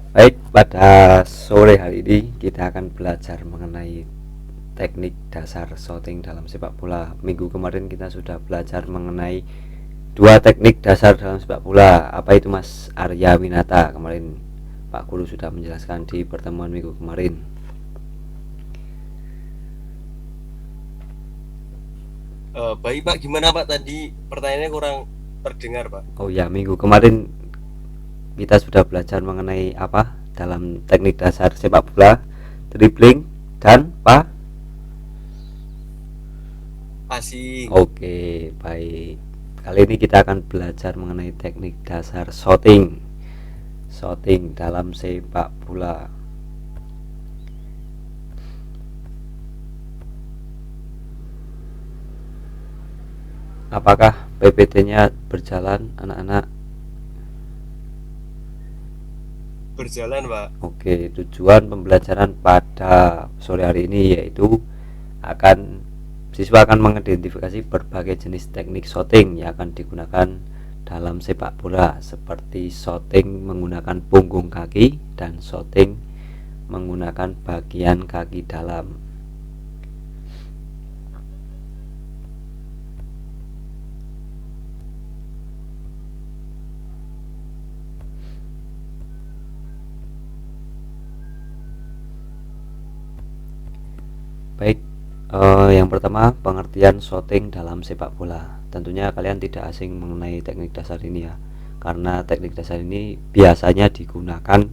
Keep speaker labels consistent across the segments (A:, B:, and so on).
A: Baik, pada sore hari ini kita akan belajar mengenai teknik dasar shooting dalam sepak bola. Minggu kemarin kita sudah belajar mengenai dua teknik dasar dalam sepak bola. Apa itu Mas Arya Winata? Kemarin Pak Guru sudah menjelaskan di pertemuan minggu kemarin.
B: Baik Pak, gimana Pak tadi pertanyaannya kurang terdengar Pak.
A: Oh ya, minggu kemarin kita sudah belajar mengenai apa dalam teknik dasar sepak bola, dribbling dan apa?
B: Passing.
A: Oke, baik. Kali ini kita akan belajar mengenai teknik dasar shooting. Shooting dalam sepak bola. Apakah PPT-nya berjalan, anak-anak?
B: Berjalan Pak.
A: Oke, tujuan pembelajaran pada sore hari ini yaitu akan siswa akan mengidentifikasi berbagai jenis teknik shooting yang akan digunakan dalam sepak bola, seperti shooting menggunakan punggung kaki dan shooting menggunakan bagian kaki dalam. Baik, yang pertama pengertian shooting dalam sepak bola. Tentunya kalian tidak asing mengenai teknik dasar ini ya, karena teknik dasar ini biasanya digunakan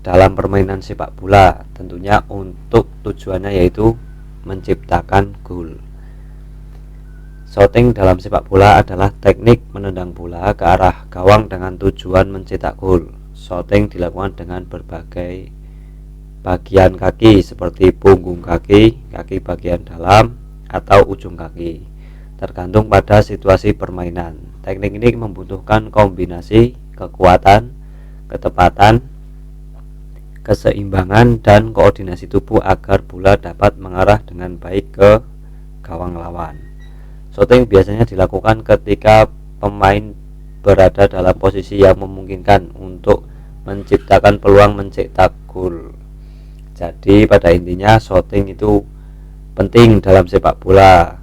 A: dalam permainan sepak bola, tentunya untuk tujuannya yaitu menciptakan gol. Shooting dalam sepak bola adalah teknik menendang bola ke arah gawang dengan tujuan mencetak gol. Shooting dilakukan dengan berbagai bagian kaki seperti punggung kaki, kaki bagian dalam, atau ujung kaki, tergantung pada situasi permainan. Teknik ini membutuhkan kombinasi kekuatan, ketepatan, keseimbangan, dan koordinasi tubuh agar bola dapat mengarah dengan baik ke gawang lawan. Shooting biasanya dilakukan ketika pemain berada dalam posisi yang memungkinkan untuk menciptakan peluang mencetak gol. Jadi pada intinya shooting itu penting dalam sepak bola.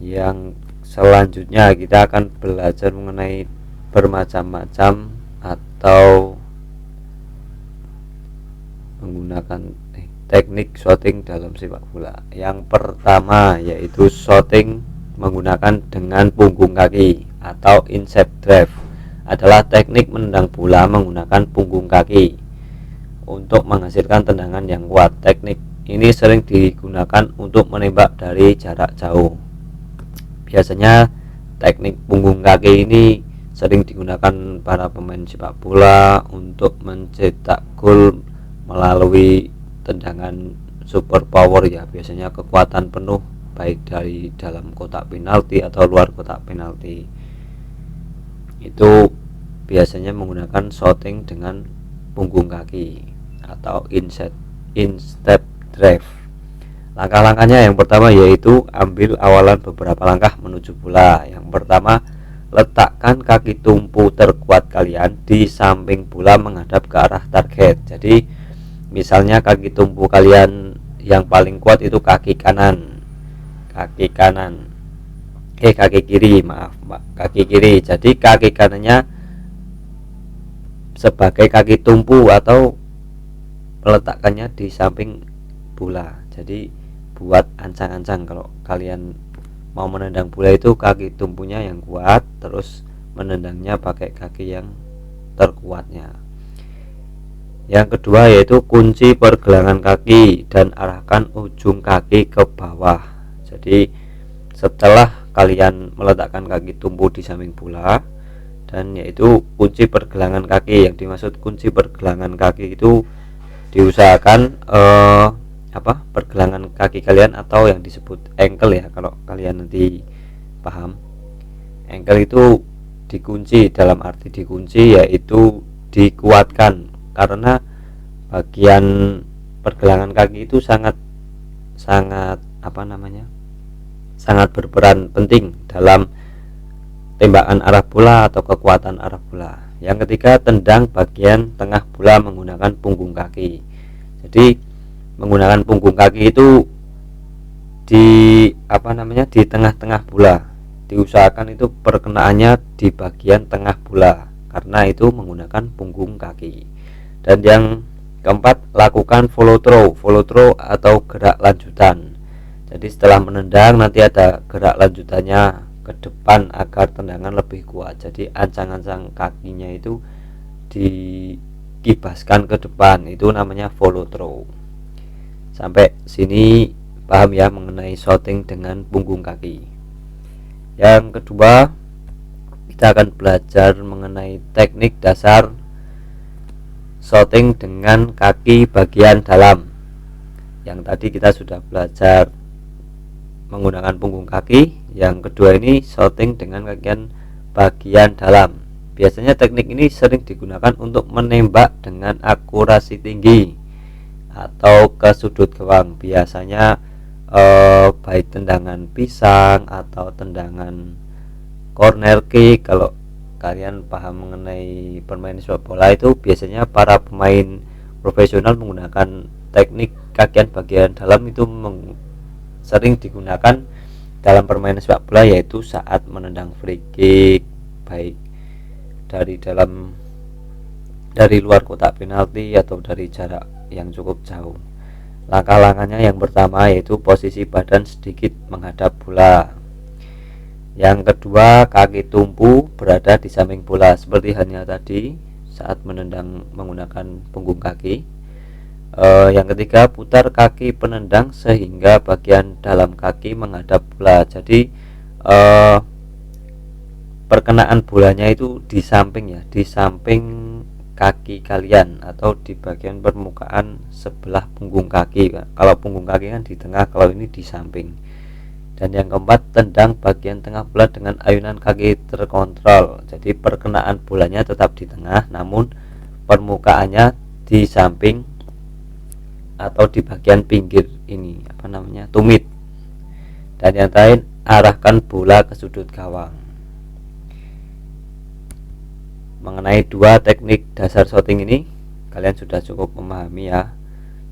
A: Yang selanjutnya kita akan belajar mengenai bermacam-macam atau menggunakan teknik shooting dalam sepak bola. Yang pertama yaitu shooting menggunakan dengan punggung kaki atau inside drive, adalah teknik menendang bola menggunakan punggung kaki untuk menghasilkan tendangan yang kuat. Teknik ini sering digunakan untuk menembak dari jarak jauh. Biasanya teknik punggung kaki ini sering digunakan para pemain sepak bola untuk mencetak gol melalui tendangan super power ya, biasanya kekuatan penuh baik dari dalam kotak penalti atau luar kotak penalti. Itu biasanya menggunakan shooting dengan punggung kaki atau instep drive. Langkah-langkahnya yang pertama yaitu ambil awalan beberapa langkah menuju bola. Yang pertama, letakkan kaki tumpu terkuat kalian di samping bola menghadap ke arah target. Jadi misalnya kaki tumpu kalian yang paling kuat itu kaki kanan, kaki kanan kaki kiri, kaki kiri. Jadi kaki kanannya sebagai kaki tumpu atau meletakkannya di samping bola. Jadi buat ancang-ancang kalau kalian mau menendang bola itu kaki tumpunya yang kuat, terus menendangnya pakai kaki yang terkuatnya. Yang kedua yaitu kunci pergelangan kaki dan arahkan ujung kaki ke bawah. Jadi setelah kalian meletakkan kaki tumpu di samping bola, dan yaitu kunci pergelangan kaki, yang dimaksud kunci pergelangan kaki itu diusahakan pergelangan kaki kalian atau yang disebut ankle ya, kalau kalian nanti paham. Ankle itu dikunci, dalam arti dikunci yaitu dikuatkan, karena bagian pergelangan kaki itu sangat sangat berperan penting dalam tembakan arah bola atau kekuatan arah bola. Yang ketiga, tendang bagian tengah bola menggunakan punggung kaki. Jadi menggunakan punggung kaki itu di di tengah-tengah bola. Diusahakan itu perkenaannya di bagian tengah bola karena itu menggunakan punggung kaki. Dan yang keempat, lakukan follow throw atau gerak lanjutan. Jadi setelah menendang nanti ada gerak lanjutannya ke depan agar tendangan lebih kuat. Jadi ancang-ancang kakinya itu dikibaskan ke depan, itu namanya follow throw. Sampai sini paham ya mengenai shooting dengan punggung kaki. Yang kedua, kita akan belajar mengenai teknik dasar shooting dengan kaki bagian dalam. Yang tadi kita sudah belajar menggunakan punggung kaki. Yang kedua ini shooting dengan bagian dalam. Biasanya teknik ini sering digunakan untuk menembak dengan akurasi tinggi atau ke sudut gawang. Biasanya baik tendangan pisang atau tendangan corner kick. Kalau kalian paham mengenai permainan sepak bola, itu biasanya para pemain profesional menggunakan teknik kakian bagian dalam itu sering digunakan dalam permainan sepak bola, yaitu saat menendang free kick baik dari luar kotak penalti atau dari jarak yang cukup jauh. Langkah-langkahnya yang pertama yaitu posisi badan sedikit menghadap bola. Yang kedua, kaki tumpu berada di samping bola seperti halnya tadi saat menendang menggunakan punggung kaki. Yang ketiga, putar kaki penendang sehingga bagian dalam kaki menghadap bola. Jadi perkenaan bolanya itu di samping kaki kalian atau di bagian permukaan sebelah punggung kaki. Kalau punggung kaki kan di tengah, kalau ini di samping. Dan yang keempat, tendang bagian tengah bola dengan ayunan kaki terkontrol. Jadi perkenaan bolanya tetap di tengah, namun permukaannya di samping atau di bagian pinggir ini tumit. Dan yang terakhir, arahkan bola ke sudut gawang. Mengenai dua teknik dasar shooting ini kalian sudah cukup memahami ya.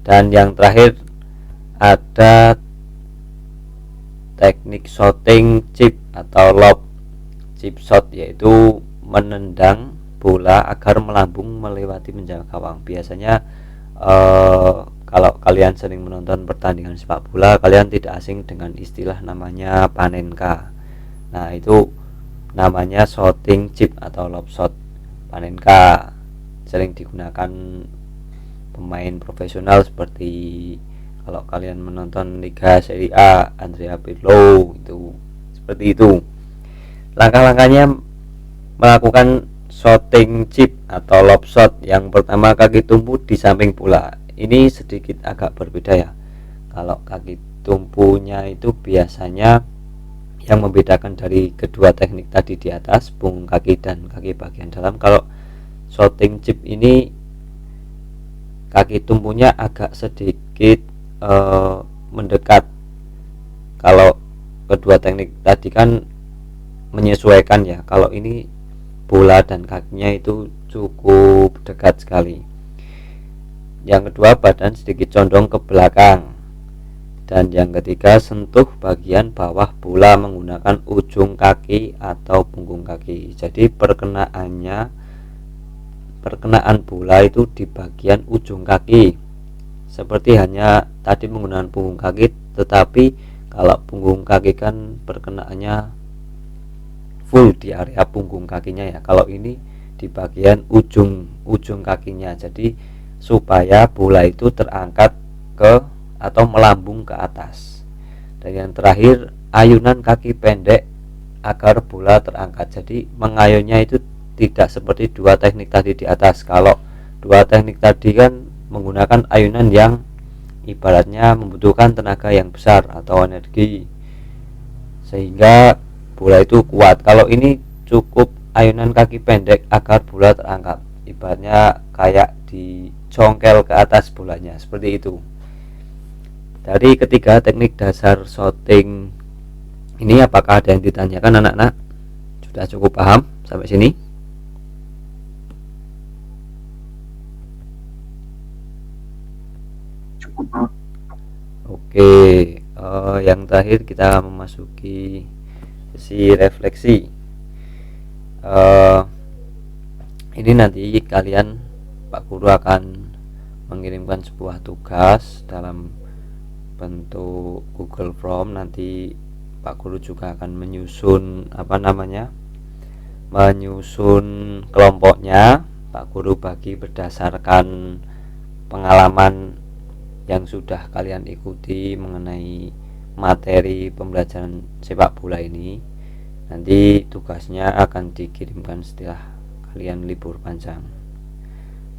A: Dan yang terakhir ada teknik shooting chip atau lob chip shot, yaitu menendang bola agar melambung melewati menjaga gawang. Biasanya kalau kalian sering menonton pertandingan sepak bola, kalian tidak asing dengan istilah namanya panenka. Nah, itu namanya shooting chip atau lob shot. Panenka sering digunakan pemain profesional seperti kalau kalian menonton Liga Serie A, Andrea Pirlo, itu seperti itu. Langkah-langkahnya melakukan shooting chip atau lob shot. Yang pertama, kaki tumpu di samping bola. Ini sedikit agak berbeda ya. Kalau kaki tumpunya itu biasanya yang membedakan dari kedua teknik tadi di atas, punggung kaki dan kaki bagian dalam. Kalau shooting chip ini kaki tumpunya agak sedikit mendekat. Kalau kedua teknik tadi kan menyesuaikan ya, kalau ini bola dan kakinya itu cukup dekat sekali. Yang kedua, badan sedikit condong ke belakang. Dan yang ketiga, sentuh bagian bawah bola menggunakan ujung kaki atau punggung kaki. Jadi perkenaan bola itu di bagian ujung kaki, seperti hanya tadi menggunakan punggung kaki. Tetapi kalau punggung kaki kan perkenaannya full di area punggung kakinya ya. Kalau ini di bagian ujung kakinya. Jadi supaya bola itu terangkat ke atau melambung ke atas. Dan yang terakhir, ayunan kaki pendek agar bola terangkat. Jadi mengayunnya itu tidak seperti dua teknik tadi di atas. Kalau dua teknik tadi kan menggunakan ayunan yang ibaratnya membutuhkan tenaga yang besar atau energi sehingga bola itu kuat. Kalau ini cukup ayunan kaki pendek agar bola terangkat, ibaratnya kayak dicongkel ke atas bolanya, seperti itu. Dari ketiga teknik dasar shooting ini, apakah ada yang ditanyakan anak-anak? Sudah cukup paham sampai sini? Oke, yang terakhir kita memasuki sesi refleksi. Eh, ini nanti kalian, Pak Guru akan mengirimkan sebuah tugas dalam bentuk Google Form. Nanti Pak Guru juga akan menyusun menyusun kelompoknya. Pak Guru bagi berdasarkan pengalaman yang sudah kalian ikuti mengenai materi pembelajaran sepak bola ini. Nanti tugasnya akan dikirimkan setelah kalian libur panjang.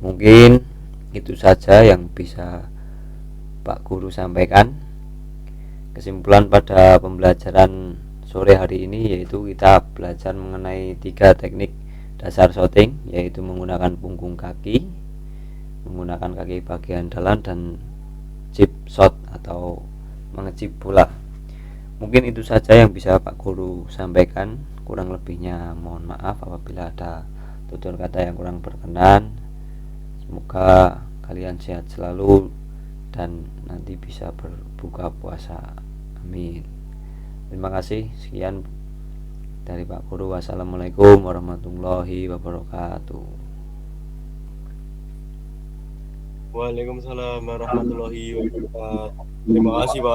A: Mungkin itu saja yang bisa Pak Guru sampaikan. Kesimpulan pada pembelajaran sore hari ini yaitu kita belajar mengenai 3 teknik dasar shooting, yaitu menggunakan punggung kaki, menggunakan kaki bagian dalam, dan chip shot atau mengecip bola. Mungkin itu saja yang bisa Pak Guru sampaikan. Kurang lebihnya mohon maaf apabila ada tutur kata yang kurang berkenan. Semoga kalian sehat selalu dan nanti bisa berbuka puasa. Amin. Terima kasih. Sekian dari Pak Guru. Wassalamualaikum warahmatullahi wabarakatuh.
B: Waalaikumsalam warahmatullahi wabarakatuh. Terima kasih Pak.